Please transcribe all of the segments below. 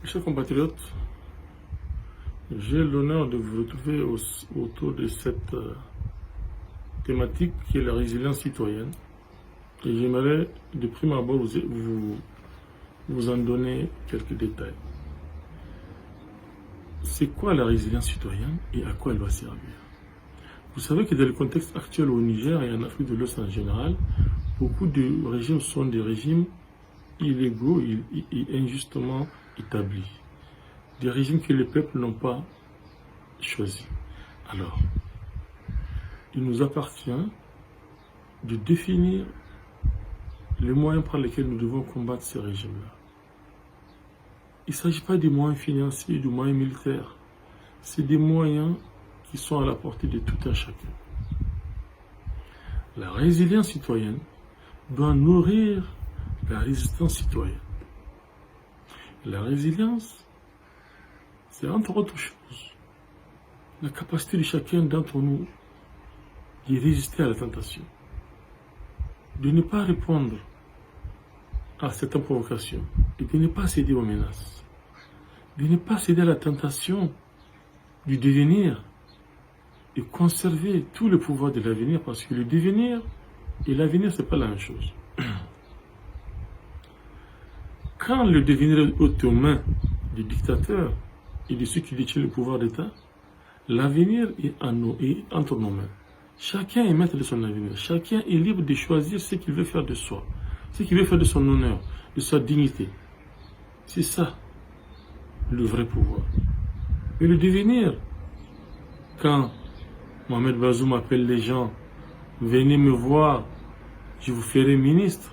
Chers compatriotes, j'ai l'honneur de vous retrouver autour de cette thématique qui est la résilience citoyenne. Et j'aimerais de prime abord vous en donner quelques détails. C'est quoi la résilience citoyenne et à quoi elle va servir? Vous savez que dans le contexte actuel au Niger et en Afrique de l'Ouest en général, beaucoup de régimes sont des régimes illégaux et injustement établis. Des régimes que les peuples n'ont pas choisis. Alors, il nous appartient de définir les moyens par lesquels nous devons combattre ces régimes-là. Il ne s'agit pas des moyens financiers, des moyens militaires. C'est des moyens qui sont à la portée de tout un chacun. La résilience citoyenne doit nourrir la résistance citoyenne. La résilience, c'est entre autres choses la capacité de chacun d'entre nous de résister à la tentation, de ne pas répondre à certaines provocations et de ne pas céder aux menaces, de ne pas céder à la tentation du devenir et conserver tout le pouvoir de l'avenir, parce que le devenir et l'avenir, ce n'est pas la même chose. Quand le devenir est aux mains des dictateurs et de ceux qui détiennent le pouvoir d'État, l'avenir est entre nos mains. Chacun est maître de son avenir. Chacun est libre de choisir ce qu'il veut faire de soi, ce qu'il veut faire de son honneur, de sa dignité. C'est ça, le vrai pouvoir. Mais le devenir, quand Mohamed Bazoum appelle les gens, venez me voir, je vous ferai ministre,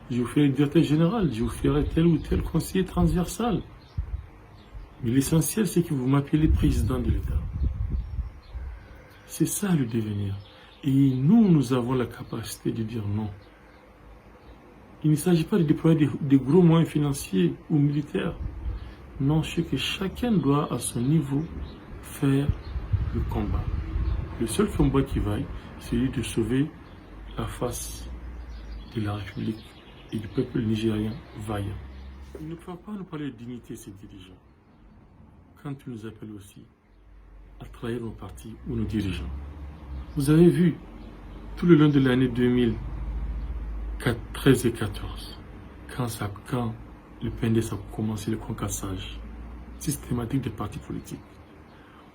je vous ferai directeur général, je vous ferai tel ou tel conseiller transversal. Mais l'essentiel, c'est que vous m'appelez président de l'État. C'est ça le devenir. Et nous avons la capacité de dire non. Il ne s'agit pas de déployer des gros moyens financiers ou militaires. Non, c'est que chacun doit, à son niveau, faire le combat. Le seul combat qui vaille, c'est celui de sauver la face de la République et du peuple nigérien vaillant. Ils ne peuvent pas nous parler de dignité, ces dirigeants, quand ils nous appellent aussi à trahir nos partis ou nos dirigeants. Vous avez vu, tout le long de l'année 2013 et 2014, quand le PNDS a commencé le concassage systématique des partis politiques,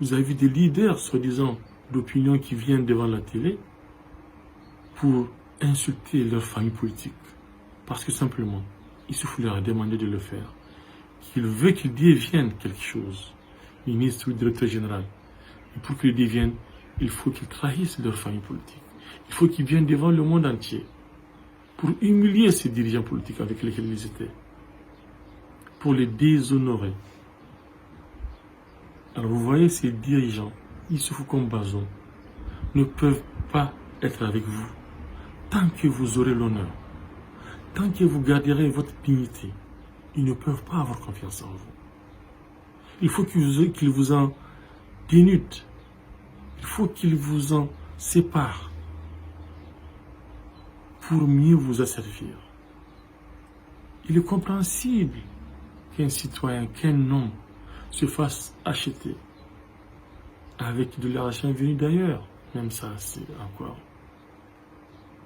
vous avez vu des leaders, soi-disant, d'opinion qui viennent devant la télé pour insulter leur famille politique. Parce que simplement, il suffit leur demander de le faire. Qu'ils veulent qu'ils deviennent quelque chose, ministre ou directeur général. Et pour qu'ils deviennent, il faut qu'ils trahissent leur famille politique. Il faut qu'ils viennent devant le monde entier pour humilier ces dirigeants politiques avec lesquels ils étaient, pour les déshonorer. Alors vous voyez, ces dirigeants, Issoufou comme Bazoum, ne peuvent pas être avec vous tant que vous aurez l'honneur, tant que vous garderez votre dignité. Ils ne peuvent pas avoir confiance en vous. Il faut qu'ils vous en dénudent. Il faut qu'ils vous en séparent pour mieux vous asservir. Il est compréhensible qu'un citoyen, qu'un homme se fasse acheter avec de l'argent venu d'ailleurs. Même ça, c'est encore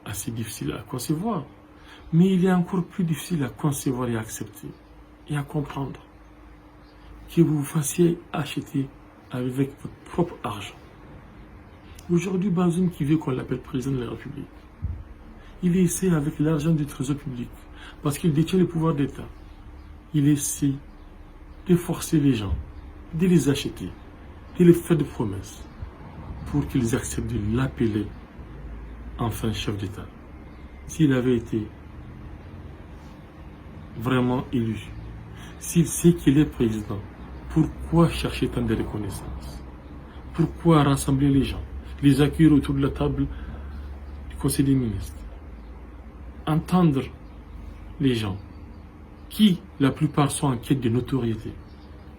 assez difficile à concevoir. Mais il est encore plus difficile à concevoir et à accepter et à comprendre que vous vous fassiez acheter avec votre propre argent. Aujourd'hui, Bazoum qui veut qu'on l'appelle président de la République, il essaie avec l'argent du trésor public, parce qu'il détient le pouvoir d'État, il essaie de forcer les gens, de les acheter, de les faire des promesses, pour qu'ils acceptent de l'appeler enfin chef d'État. S'il avait été vraiment élu, s'il sait qu'il est président, pourquoi chercher tant de reconnaissance? Pourquoi rassembler les gens, les accueillir autour de la table du Conseil des ministres? Entendre les gens, qui la plupart sont en quête de notoriété,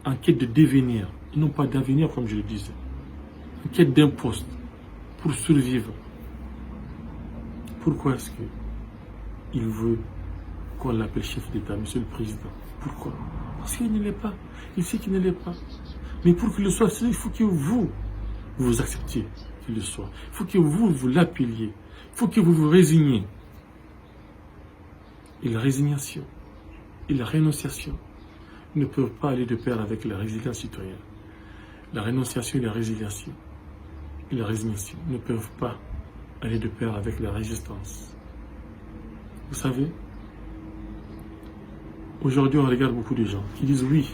en quête de devenir, et non pas d'avenir comme je le disais, en quête d'un poste pour survivre. Pourquoi est-ce qu'il veut qu'on l'appelle chef d'État, monsieur le président? Pourquoi? Parce qu'il ne l'est pas. Il sait qu'il ne l'est pas. Mais pour qu'il le soit, il faut que vous acceptiez qu'il le soit. Il faut que vous l'appeliez. Il faut que vous vous résigniez. Et la résignation et la rénonciation ne peuvent pas aller de pair avec la résilience citoyenne. La rénonciation et la résiliation et la résignation ne peuvent pas aller de pair avec la résistance. Vous savez, aujourd'hui on regarde beaucoup de gens qui disent oui,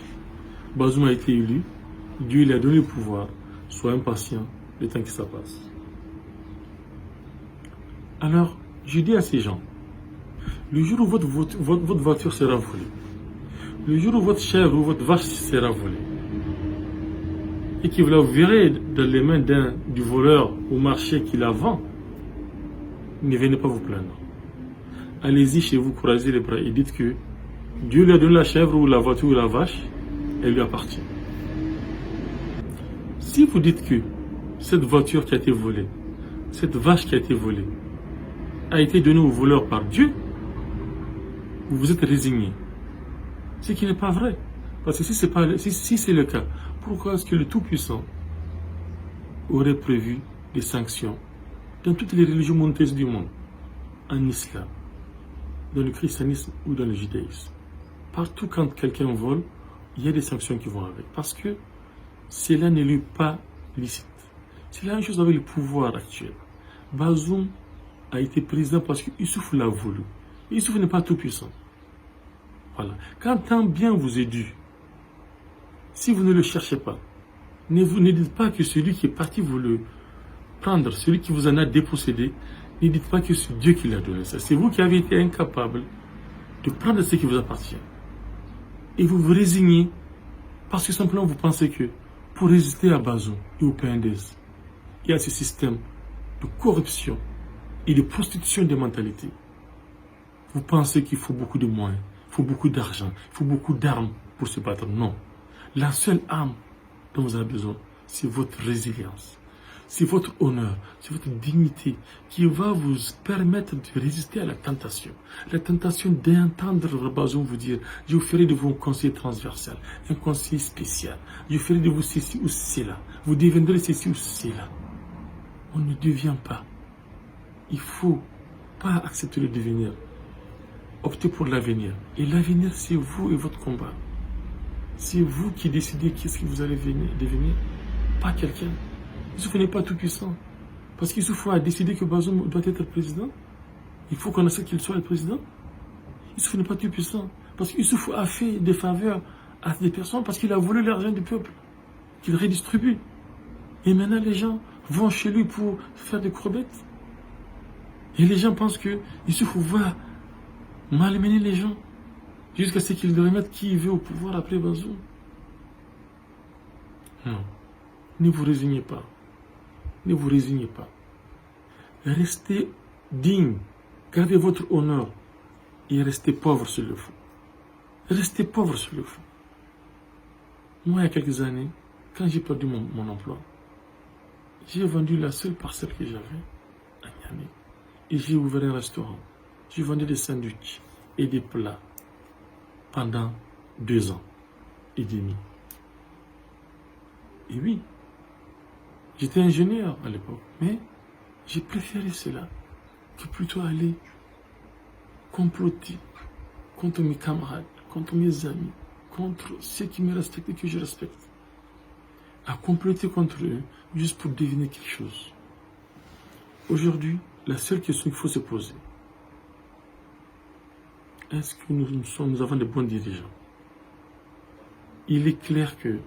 Bazoum a été élu, Dieu lui a donné le pouvoir, sois impatient le temps que ça passe. Alors, je dis à ces gens, le jour où votre voiture sera volée, le jour où votre chèvre ou votre vache sera volée, et que vous la verrez dans les mains du voleur au marché qui la vend, ne venez pas vous plaindre. Allez-y chez vous, croisez les bras et dites que Dieu lui a donné la chèvre ou la voiture ou la vache, elle lui appartient. Si vous dites que cette voiture qui a été volée, cette vache qui a été volée, a été donnée au voleur par Dieu, vous vous êtes résigné. Ce qui n'est pas vrai. Parce que si c'est le cas, pourquoi est-ce que le Tout-Puissant aurait prévu des sanctions dans toutes les religions monothéistes du monde, en islam, dans le christianisme ou dans le judaïsme? Partout quand quelqu'un vole, il y a des sanctions qui vont avec. Parce que cela n'est lui pas licite. C'est la même chose avec le pouvoir actuel. Bazoum a été président parce que Youssouf l'a voulu. Youssouf n'est pas tout puissant. Voilà. Quand un bien vous est dû, si vous ne le cherchez pas, ne dites pas que celui qui est parti vous le prendre, celui qui vous en a dépossédé, ne dites pas que c'est Dieu qui l'a donné. C'est vous qui avez été incapable de prendre ce qui vous appartient. Et vous vous résignez parce que simplement vous pensez que pour résister à Bazoum et au PNDS, il y a ce système de corruption et de prostitution des mentalités. Vous pensez qu'il faut beaucoup de moyens, il faut beaucoup d'argent, il faut beaucoup d'armes pour se battre. Non. La seule arme dont vous avez besoin, c'est votre résilience. C'est votre honneur, c'est votre dignité qui va vous permettre de résister à la tentation. La tentation d'entendre Bazoum vous dire « Je vous ferai de vous un conseiller transversal, un conseiller spécial. Je ferai de vous ceci ou cela. Vous deviendrez ceci ou cela. » On ne devient pas. Il ne faut pas accepter le devenir. Optez pour l'avenir. Et l'avenir, c'est vous et votre combat. C'est vous qui décidez qu'est-ce que vous allez devenir, pas quelqu'un. Youssouf n'est pas tout puissant. Parce qu'Youssouf a décidé que Bazoum doit être président. Il faut qu'on accepte qu'il soit le président. Youssouf n'est pas tout puissant. Parce qu'Youssouf a fait des faveurs à des personnes parce qu'il a volé l'argent du peuple, qu'il redistribue. Et maintenant, les gens vont chez lui pour faire des courbettes. Et les gens pensent que Youssouf va malmener les gens jusqu'à ce qu'il remette qui veut au pouvoir après Bazoum. Non. Ne vous résignez pas. Ne vous résignez pas. Restez digne. Gardez votre honneur. Et restez pauvre sur le fond. Restez pauvre sur le fond. Moi, il y a quelques années, quand j'ai perdu mon emploi, j'ai vendu la seule parcelle que j'avais à Niamey. Et j'ai ouvert un restaurant. J'ai vendu des sandwichs et des plats pendant 2 ans et demi. Et oui, j'étais ingénieur à l'époque, mais j'ai préféré cela que plutôt aller comploter contre mes camarades, contre mes amis, contre ceux qui me respectent et que je respecte. À comploter contre eux juste pour deviner quelque chose. Aujourd'hui, la seule question qu'il faut se poser, est-ce que nous avons de bons dirigeants? Il est clair que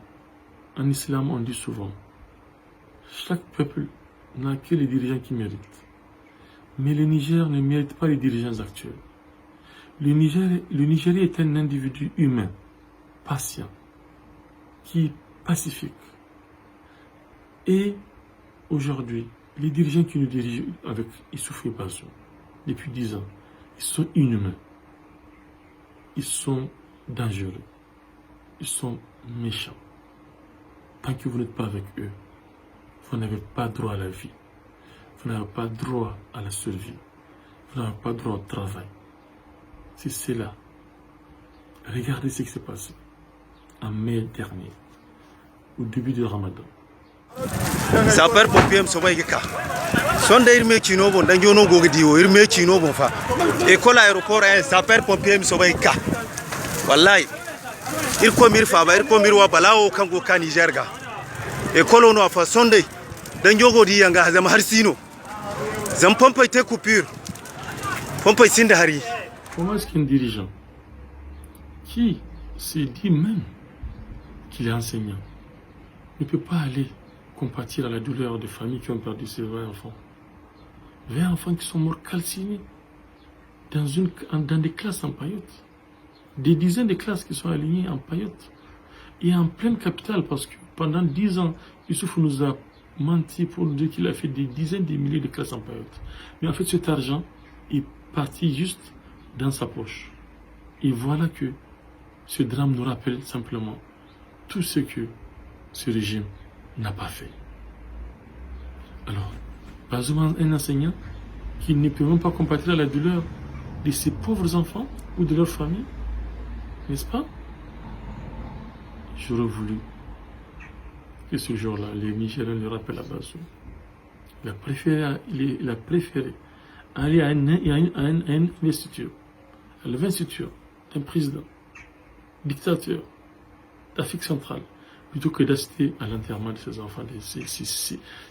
en islam, on dit souvent, chaque peuple n'a que les dirigeants qu'il mérite. Mais le Niger ne mérite pas les dirigeants actuels. Le Nigeria est un individu humain, patient, qui est pacifique. Et aujourd'hui, les dirigeants qui nous dirigent avec Youssouf et Bazoum, depuis 10 ans, ils sont inhumains. Ils sont dangereux. Ils sont méchants. Tant que vous n'êtes pas avec eux, vous n'avez pas droit à la vie. Vous n'avez pas droit à la survie. Vous n'avez pas droit au travail. C'est cela. Regardez ce qui s'est passé. en mai dernier, au début du Ramadan. Sapeur pompier msoba yika. Sonde irme chino bon danjo no go diwo irme chino bon fa. École aéroport un sapeur pompier msoba yika. Wallahi. Il ko mir fa ba il ko mir wa balawo kango kan Niger ga. École no fa sonde danjo go di yanga zam har sino. Zam pompe te coupure. Pompe sinde hari. Comment est-ce qu'un dirigeant qui se dit même qu'il est enseignant ne peut pas aller compatir à la douleur des familles qui ont perdu ses 20 enfants. 20 enfants qui sont morts calcinés dans des classes en paillotes. Des dizaines de classes qui sont alignées en paillotes. Et en pleine capitale, parce que pendant 10 ans, Youssouf nous a menti pour dire qu'il a fait des dizaines de milliers de classes en paillotes. Mais en fait, cet argent est parti juste dans sa poche. Et voilà que ce drame nous rappelle simplement tout ce que ce régime n'a pas fait. Alors, Bazoum, un enseignant qui ne peut même pas compatir à la douleur de ses pauvres enfants ou de leur famille, n'est-ce pas? J'aurais voulu que ce jour-là, les Nigériens le rappellent à Bazoum. Il a préféré aller à une institution, à l'institution, un président, dictateur d'Afrique centrale, plutôt que d'assister à l'enterrement de ces enfants.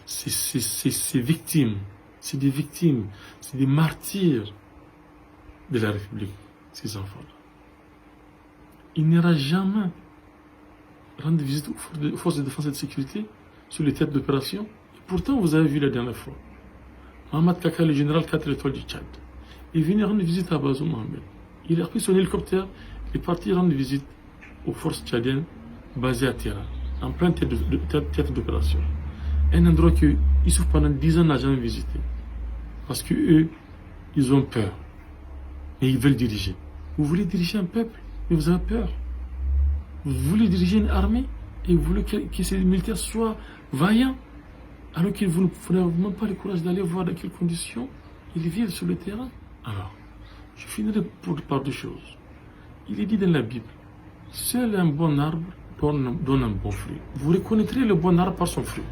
Ces victimes, c'est des victimes, c'est des martyrs de la République, ces enfants-là. Il n'ira jamais rendre visite aux forces de défense et de sécurité sur les têtes d'opération. Et pourtant, vous avez vu la dernière fois, Mohamed Kaka, le général 4 étoiles du Tchad, est venu rendre visite à Bazoum Mohamed. Il a pris son hélicoptère et est parti rendre visite aux forces tchadiennes basées à Terra, en plein théâtre d'opération. Un endroit que Youssouf pendant 10 ans n'a jamais visité. Parce qu'eux, ils ont peur. Mais ils veulent diriger. Vous voulez diriger un peuple, mais vous avez peur. Vous voulez diriger une armée et vous voulez que ces militaires soient vaillants, alors que vous n'avez même pas le courage d'aller voir dans quelles conditions ils vivent sur le terrain. Alors, je finirai par deux choses. Il est dit dans la Bible, seul un bon arbre donne un bon fruit. Vous reconnaîtrez le bon arbre par son fruit.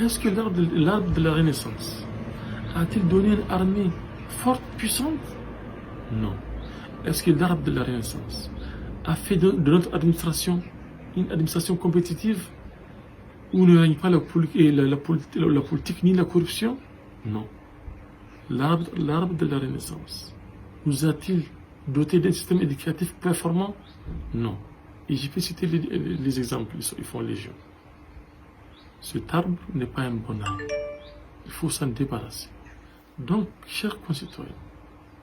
Est-ce que l'arbre de la Renaissance a-t-il donné une armée forte, puissante? Non. Est-ce que l'arbre de la Renaissance a fait de notre administration une administration compétitive où ne règne pas la politique ni la corruption? Non. L'arbre de la Renaissance nous a-t-il doté d'un système éducatif performant? Non. Et je peux citer les exemples, ils font légion. Cet arbre n'est pas un bon arbre. Il faut s'en débarrasser. Donc, chers concitoyens,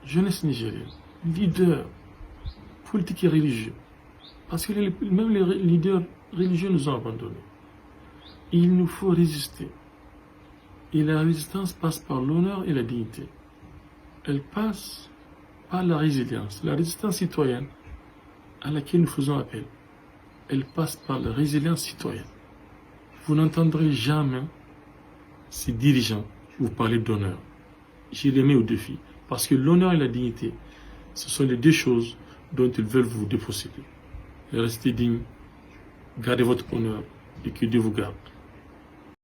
jeunesse nigérienne, leaders politiques et religieux, parce que même les leaders religieux nous ont abandonnés. Il nous faut résister. Et la résistance passe par l'honneur et la dignité. Elle passe par la résilience. La résistance citoyenne à laquelle nous faisons appel, elle passe par la résilience citoyenne. Vous n'entendrez jamais ces dirigeants vous parler d'honneur. Je les mets au défi. Parce que l'honneur et la dignité, ce sont les deux choses dont ils veulent vous déposséder. Restez dignes, gardez votre honneur et que Dieu vous garde.